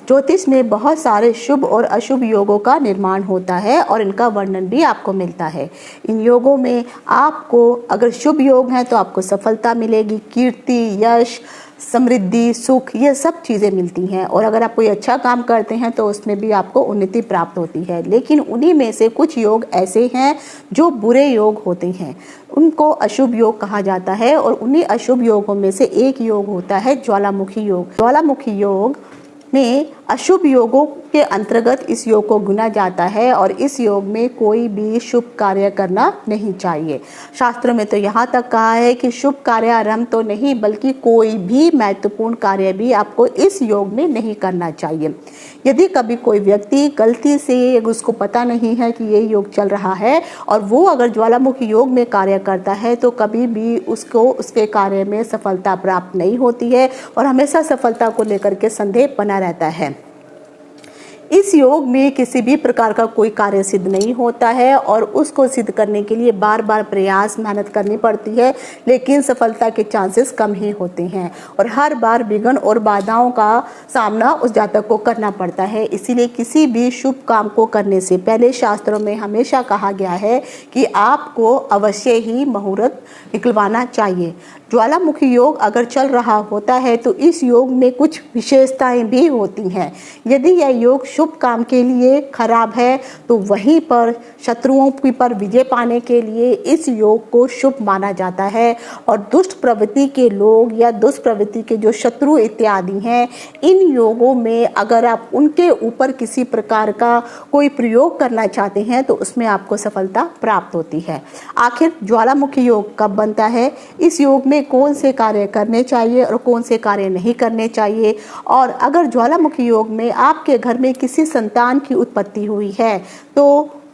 ज्योतिष में बहुत सारे शुभ और अशुभ योगों का निर्माण होता है और इनका वर्णन भी आपको मिलता है। इन योगों में आपको अगर शुभ योग हैं तो आपको सफलता मिलेगी, कीर्ति, यश, समृद्धि, सुख, ये सब चीज़ें मिलती हैं। और अगर आप कोई अच्छा काम करते हैं तो उसमें भी आपको उन्नति प्राप्त होती है। लेकिन उन्हीं में से कुछ योग ऐसे हैं जो बुरे योग होते हैं, उनको अशुभ योग कहा जाता है। और उन्हीं अशुभ योगों में से एक योग होता है ज्वालामुखी योग। ज्वालामुखी योग में अशुभ योगों के अंतर्गत इस योग को गिना जाता है और इस योग में कोई भी शुभ कार्य करना नहीं चाहिए। शास्त्रों में तो यहाँ तक कहा है कि शुभ कार्य आरंभ तो नहीं बल्कि कोई भी महत्वपूर्ण कार्य भी आपको इस योग में नहीं करना चाहिए। यदि कभी कोई व्यक्ति गलती से, उसको पता नहीं है कि ये योग चल रहा है और वो अगर ज्वालामुखी योग में कार्य करता है तो कभी भी उसको उसके कार्य में सफलता प्राप्त नहीं होती है और हमेशा सफलता को लेकर के संदेह बना रहता है। इस योग में किसी भी प्रकार का कोई कार्य सिद्ध नहीं होता है और उसको सिद्ध करने के लिए बार बार प्रयास, मेहनत करनी पड़ती है, लेकिन सफलता के चांसेस कम ही होते हैं और हर बार विघ्न और बाधाओं का सामना उस जातक को करना पड़ता है। इसीलिए किसी भी शुभ काम को करने से पहले शास्त्रों में हमेशा कहा गया है कि आपको अवश्य ही मुहूर्त निकलवाना चाहिए। ज्वालामुखी योग अगर चल रहा होता है तो इस योग में कुछ विशेषताएं भी होती हैं। यदि यह योग शुभ काम के लिए खराब है तो वहीं पर शत्रुओं पर विजय पाने के लिए इस योग को शुभ माना जाता है। और दुष्ट प्रवृत्ति के लोग या दुष्ट प्रवृत्ति के जो शत्रु इत्यादि हैं, इन योगों में अगर आप उनके ऊपर किसी प्रकार का कोई प्रयोग करना चाहते हैं तो उसमें आपको सफलता प्राप्त होती है। आखिर ज्वालामुखी योग कब बनता है, इस योग में कौन से कार्य करने चाहिए और कौन से कार्य नहीं करने चाहिए, और अगर ज्वालामुखी योग में आपके घर में किसी संतान की उत्पत्ति हुई है तो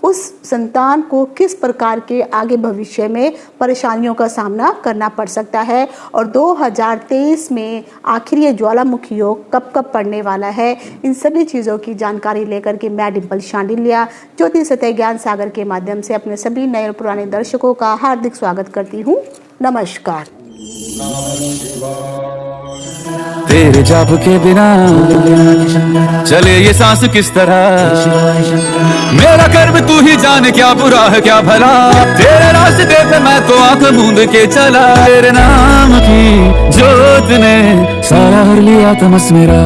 उस संतान को किस प्रकार के आगे भविष्य में परेशानियों का सामना करना पड़ सकता है और 2023 में आखिर ये ज्वालामुखी योग कब कब पड़ने वाला है, इन सभी चीज़ों की जानकारी लेकर के मैं डिम्पल शांडिल्या ज्योतिष सत्य ज्ञान सागर के माध्यम से अपने सभी नए और पुराने दर्शकों का हार्दिक स्वागत करती हूँ। नमस्कार। तेरे जाप के बिना चले ये सांस किस तरह, मेरा कर्म तू ही जाने क्या बुरा है क्या भला, तेरे रास्ते पे मैं तो आंख मूंद के चला, तेरे नाम की जोत ने सारा हर लिया तमस मेरा।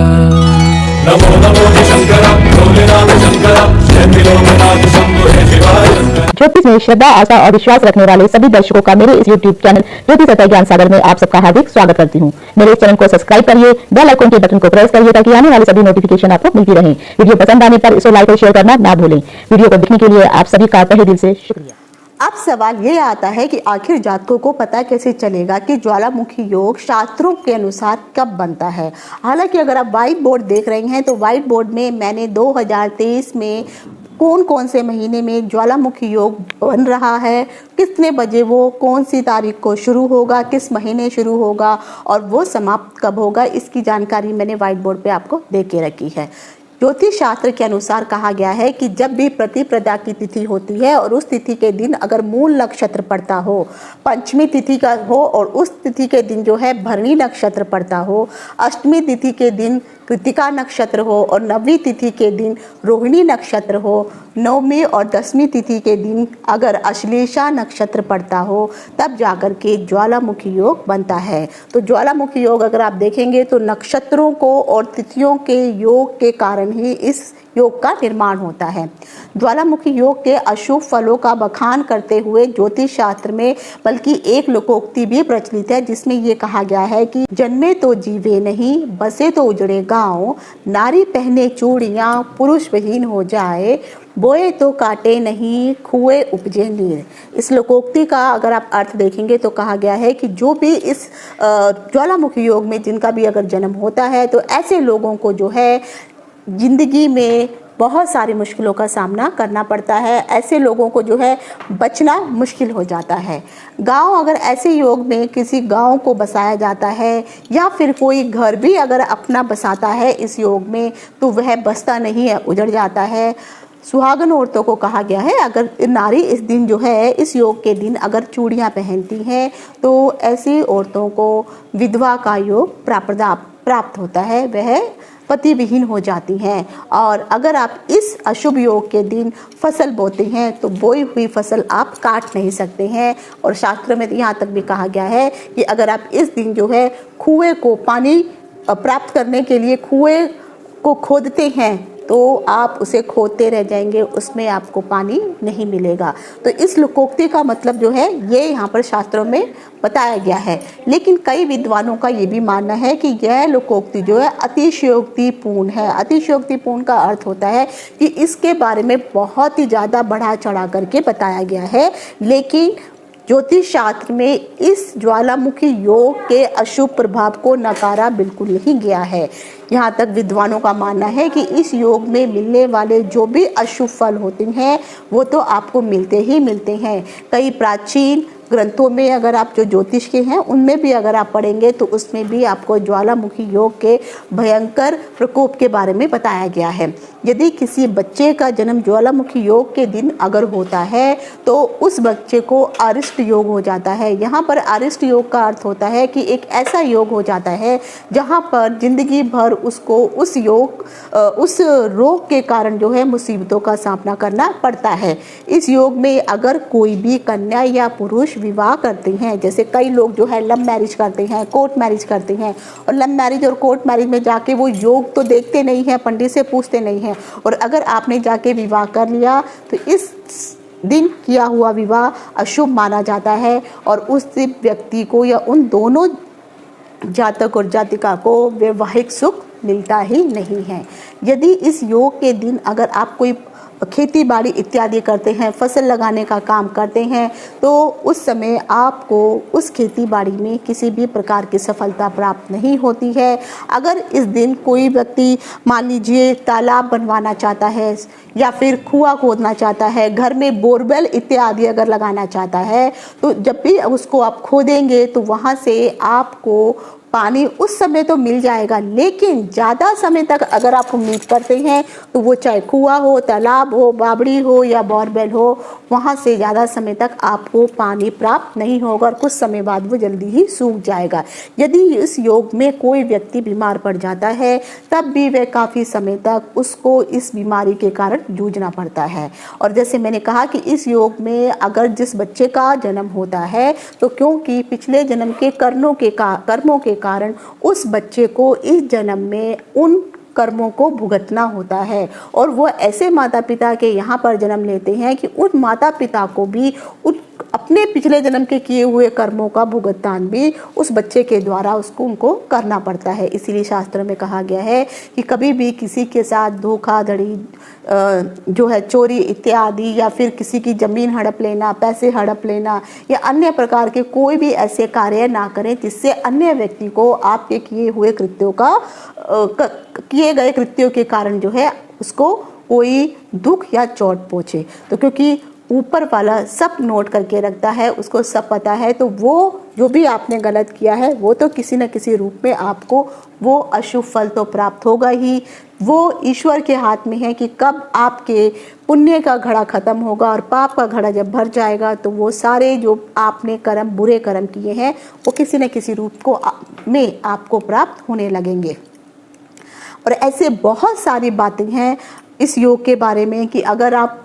नमो नमो शंकर भोले नाम शंकर जय त्रिलोकनाथ शंभो हे शिवाय। ज्योतिष में श्रद्धा, आस्था और विश्वास रखने वाले सभी दर्शकों का मेरे इस YouTube चैनल ज्योतिष सत्य ज्ञान सागर में आप सबका हार्दिक स्वागत करती हूँ। मेरे इस चैनल को सब्सक्राइब करिए, बेल आइकन के बटन को प्रेस करिए ताकि आने वाली सभी नोटिफिकेशन आपको मिलती रहे। वीडियो पसंद आने पर इसे लाइक और शेयर करना ना भूलें। वीडियो को देखने के लिए आप सभी का तहे दिल से शुक्रिया। अब सवाल ये आता है कि आखिर जातकों को पता कैसे चलेगा कि ज्वालामुखी योग शास्त्रों के अनुसार कब बनता है। हालांकि अगर आप व्हाइट बोर्ड देख रहे हैं तो व्हाइट बोर्ड में मैंने 2023 में कौन कौन से महीने में ज्वालामुखी योग बन रहा है, कितने बजे वो कौन सी तारीख को शुरू होगा, किस महीने शुरू होगा और वो समाप्त कब होगा, इसकी जानकारी मैंने व्हाइट बोर्ड पे आपको दे के रखी है। ज्योतिष शास्त्र के अनुसार कहा गया है कि जब भी प्रतिपदा की तिथि होती है और उस तिथि के दिन अगर मूल नक्षत्र पड़ता हो, पंचमी तिथि का हो और उस तिथि के दिन जो है भरणी नक्षत्र पड़ता हो, अष्टमी तिथि के दिन कृतिका नक्षत्र हो और नवमी तिथि के दिन रोहिणी नक्षत्र हो, नवमी और दसवीं तिथि के दिन अगर अश्लेषा नक्षत्र पड़ता हो, तब जाकर के ज्वालामुखी योग बनता है। तो ज्वालामुखी योग अगर आप देखेंगे तो नक्षत्रों को और तिथियों के योग के कारण ही इस योग का निर्माण होता है। ज्वालामुखी योग के अशुभ फलों का बखान करते हुए ज्योतिष शास्त्र में बल्कि एक लोकोक्ति भी प्रचलित है जिसमें ये कहा गया है कि जन्मे तो जीवे नहीं, बसे तो उजड़े गांव, नारी पहने चूड़ियां, पुरुष विहीन हो जाए, बोए तो काटे नहीं, खुए उपजे नीर। इस लोकोक्ति का अगर आप अर्थ देखेंगे तो कहा गया है कि जो भी इस ज्वालामुखी योग में जिनका भी अगर जन्म होता है तो ऐसे लोगों को जो है जिंदगी में बहुत सारी मुश्किलों का सामना करना पड़ता है। ऐसे लोगों को जो है बचना मुश्किल हो जाता है। गांव अगर ऐसे योग में किसी गांव को बसाया जाता है या फिर कोई घर भी अगर अपना बसाता है इस योग में तो वह बसता नहीं है, उजड़ जाता है। सुहागन औरतों को कहा गया है अगर नारी इस दिन जो है इस योग के दिन अगर चूड़ियाँ पहनती हैं तो ऐसी औरतों को विधवा का योग प्राप्त होता है, वह पति विहीन हो जाती हैं। और अगर आप इस अशुभ योग के दिन फसल बोते हैं तो बोई हुई फसल आप काट नहीं सकते हैं। और शास्त्र में यहाँ तक भी कहा गया है कि अगर आप इस दिन जो है कुएं को पानी प्राप्त करने के लिए कुएं को खोदते हैं तो आप उसे खोदते रह जाएंगे, उसमें आपको पानी नहीं मिलेगा। तो इस लोकोक्ति का मतलब जो है ये यहाँ पर शास्त्रों में बताया गया है। लेकिन कई विद्वानों का ये भी मानना है कि यह लोकोक्ति जो है अतिशयोक्तिपूर्ण है। अतिशयोक्तिपूर्ण का अर्थ होता है कि इसके बारे में बहुत ही ज़्यादा बढ़ा चढ़ा करके बताया गया है। लेकिन ज्योतिष शास्त्र में इस ज्वालामुखी योग के अशुभ प्रभाव को नकारा बिल्कुल नहीं गया है। यहाँ तक विद्वानों का मानना है कि इस योग में मिलने वाले जो भी अशुभ फल होते हैं वो तो आपको मिलते ही मिलते हैं। कई प्राचीन ग्रंथों में अगर आप जो ज्योतिष के हैं उनमें भी अगर आप पढ़ेंगे तो उसमें भी आपको ज्वालामुखी योग के भयंकर प्रकोप के बारे में बताया गया है। यदि किसी बच्चे का जन्म ज्वालामुखी योग के दिन अगर होता है तो उस बच्चे को अरिष्ट योग हो जाता है। यहाँ पर अरिष्ट योग का अर्थ होता है कि एक ऐसा योग हो जाता है जहाँ पर जिंदगी भर उसको उस रोग के कारण जो है मुसीबतों का सामना करना पड़ता है। इस योग में अगर कोई भी कन्या या पुरुष विवाह करते हैं, जैसे कई लोग जो है लव मैरिज करते हैं, कोर्ट मैरिज करते हैं, और लव मैरिज और कोर्ट मैरिज में जाके वो योग तो देखते नहीं हैं, पंडित से पूछते नहीं हैं, और अगर आपने जाके विवाह कर लिया तो इस दिन किया हुआ विवाह अशुभ माना जाता है और उस व्यक्ति को या उन दोनों जातक और जातिका को वैवाहिक सुख मिलता ही नहीं है। यदि इस योग के दिन अगर आप कोई खेती बाड़ी इत्यादि करते हैं, फसल लगाने का काम करते हैं, तो उस समय आपको उस खेती बाड़ी में किसी भी प्रकार की सफलता प्राप्त नहीं होती है। अगर इस दिन कोई व्यक्ति मान लीजिए तालाब बनवाना चाहता है या फिर कुआं खोदना चाहता है, घर में बोरवेल इत्यादि अगर लगाना चाहता है, तो जब भी उसको आप खोदेंगे तो वहाँ से आपको पानी उस समय तो मिल जाएगा, लेकिन ज़्यादा समय तक अगर आप उम्मीद करते हैं तो वो चाहे कुआं हो, तालाब हो, बावड़ी हो या बोरवेल हो, वहाँ से ज़्यादा समय तक आपको पानी प्राप्त नहीं होगा और कुछ समय बाद वो जल्दी ही सूख जाएगा। यदि इस योग में कोई व्यक्ति बीमार पड़ जाता है तब भी वह काफ़ी समय तक उसको इस बीमारी के कारण जूझना पड़ता है। और जैसे मैंने कहा कि इस योग में अगर जिस बच्चे का जन्म होता है तो क्योंकि पिछले जन्म के कर्मों के कारण उस बच्चे को इस जन्म में उन कर्मों को भुगतना होता है, और वो ऐसे माता पिता के यहाँ पर जन्म लेते हैं कि उन माता पिता को भी अपने पिछले जन्म के किए हुए कर्मों का भुगतान भी उस बच्चे के द्वारा उनको करना पड़ता है। इसीलिए शास्त्र में कहा गया है कि कभी भी किसी के साथ धोखाधड़ी जो है चोरी इत्यादि या फिर किसी की ज़मीन हड़प लेना, पैसे हड़प लेना या अन्य प्रकार के कोई भी ऐसे कार्य ना करें जिससे अन्य व्यक्ति को आपके किए गए कृत्यों के कारण जो है उसको कोई दुख या चोट पहुँचे। तो क्योंकि ऊपर वाला सब नोट करके रखता है, उसको सब पता है, तो वो जो भी आपने गलत किया है वो तो किसी न किसी रूप में आपको वो अशुभ फल तो प्राप्त होगा ही। वो ईश्वर के हाथ में है कि कब आपके पुण्य का घड़ा खत्म होगा और पाप का घड़ा जब भर जाएगा तो वो सारे जो आपने कर्म बुरे कर्म किए हैं वो किसी न किसी रूप में आपको प्राप्त होने लगेंगे। और ऐसे बहुत सारी बातें हैं इस योग के बारे में कि अगर आप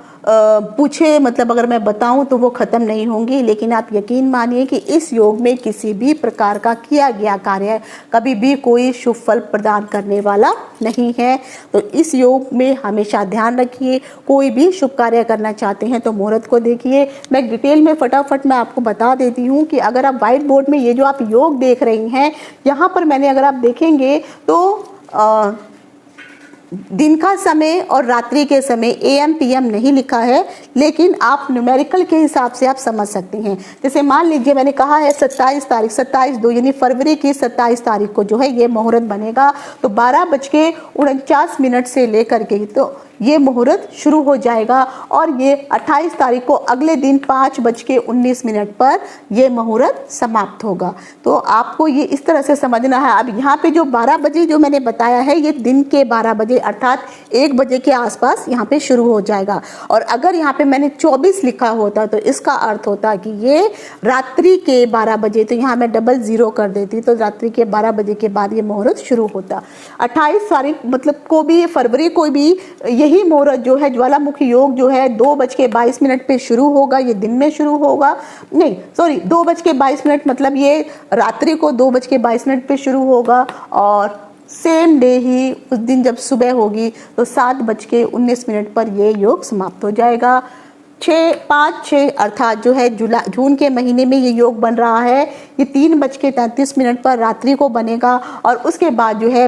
पूछे मतलब अगर मैं बताऊं तो वो ख़त्म नहीं होंगी। लेकिन आप यकीन मानिए कि इस योग में किसी भी प्रकार का किया गया कार्य कभी भी कोई शुभ फल प्रदान करने वाला नहीं है। तो इस योग में हमेशा ध्यान रखिए, कोई भी शुभ कार्य करना चाहते हैं तो मुहूर्त को देखिए। मैं डिटेल में फटाफट मैं आपको बता देती हूँ कि अगर आप व्हाइट बोर्ड में ये जो आप योग देख रही हैं, यहाँ पर मैंने अगर आप देखेंगे तो दिन का समय और रात्रि के समय AM PM नहीं लिखा है, लेकिन आप न्यूमेरिकल के हिसाब से आप समझ सकते हैं। जैसे मान लीजिए मैंने कहा है 27/2 यानी फरवरी की 27 तारीख को जो है ये मुहूर्त बनेगा, तो 12:49 से लेकर के तो ये मुहूर्त शुरू हो जाएगा और ये 28 तारीख को अगले दिन 5:19 पर ये मुहूर्त समाप्त होगा। तो आपको ये इस तरह से समझना है। अब यहाँ पे जो 12 बजे जो मैंने बताया है ये दिन के 12 बजे अर्थात 1 बजे के आसपास यहाँ पे शुरू हो जाएगा। और अगर यहाँ पे मैंने 24 लिखा होता तो इसका अर्थ होता कि ये रात्रि के 12 बजे, तो यहाँ मैं डबल 0 कर देती तो रात्रि के 12 बजे के बाद ये मुहूर्त शुरू होता। 28 तारीख मतलब को भी, फरवरी को भी यही मुहूर्त जो है ज्वालामुखी योग जो है 2:22 पे शुरू होगा। ये दिन में शुरू होगा, नहीं सॉरी 2:22 मतलब ये रात्रि को 2:22 पे शुरू होगा और सेम डे ही उस दिन जब सुबह होगी तो 7:19 पर ये योग समाप्त हो जाएगा। 5-6 अर्थात जो है जून के महीने में ये योग बन रहा है, ये 3:33 पर रात्रि को बनेगा और उसके बाद जो है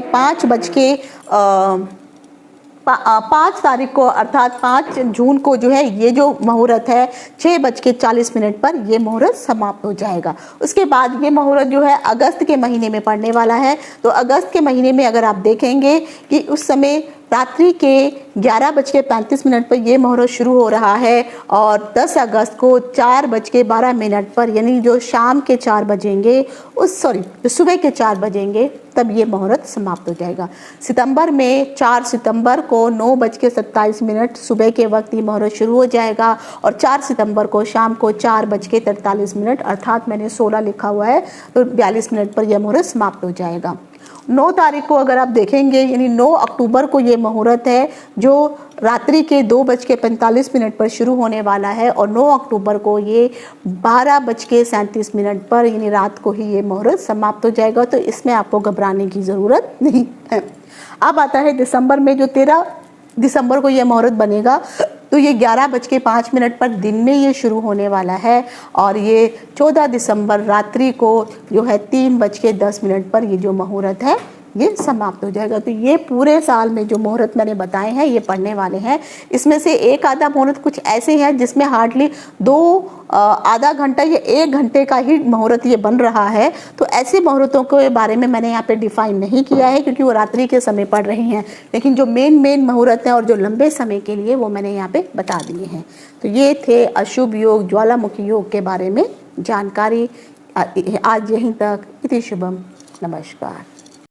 5 तारीख को अर्थात 5 जून को जो है ये जो मुहूर्त है 6:40 पर ये मुहूर्त समाप्त हो जाएगा। उसके बाद ये मुहूर्त जो है अगस्त के महीने में पड़ने वाला है। तो अगस्त के महीने में अगर आप देखेंगे कि उस समय रात्रि के 11:35 पर ये मुहूर्त शुरू हो रहा है और 10 अगस्त को 4:12 पर यानी जो शाम के 4 बजेंगे जो सुबह के 4 बजेंगे तब ये मुहूर्त समाप्त हो जाएगा। सितंबर में 4 सितंबर को 9:27 सुबह के वक्त ये मुहूर्त शुरू हो जाएगा और 4 सितंबर को शाम को 4:43 अर्थात मैंने 16 लिखा हुआ है तो 42 मिनट पर यह मुहूर्त समाप्त हो जाएगा। 9 तारीख को अगर आप देखेंगे यानी 9 अक्टूबर को ये मुहूर्त है जो रात्रि के 2:45 पर शुरू होने वाला है और 9 अक्टूबर को ये 12:37 पर यानी रात को ही ये मुहूर्त समाप्त हो जाएगा। तो इसमें आपको घबराने की ज़रूरत नहीं है। अब आता है दिसंबर में, जो 13 दिसंबर को ये मुहूर्त बनेगा तो ये 11:05 पर दिन में ये शुरू होने वाला है और ये 14 दिसंबर रात्रि को जो है 3:10 पर ये जो मुहूर्त है ये समाप्त हो जाएगा। तो ये पूरे साल में जो मुहूर्त मैंने बताए हैं ये पढ़ने वाले हैं। इसमें से एक आधा मुहूर्त कुछ ऐसे हैं जिसमें हार्डली आधा घंटा या 1 घंटे का ही मुहूर्त ये बन रहा है। तो ऐसे मुहूर्तों के बारे में मैंने यहाँ पे डिफाइन नहीं किया है क्योंकि वो रात्रि के समय पढ़ रहे हैं, लेकिन जो मेन मुहूर्त हैं और जो लंबे समय के लिए वो मैंने यहाँ पे बता दिए हैं। तो ये थे अशुभ योग, ज्वालामुखी योग के बारे में जानकारी। आज यहीं तक। इति शुभम। नमस्कार।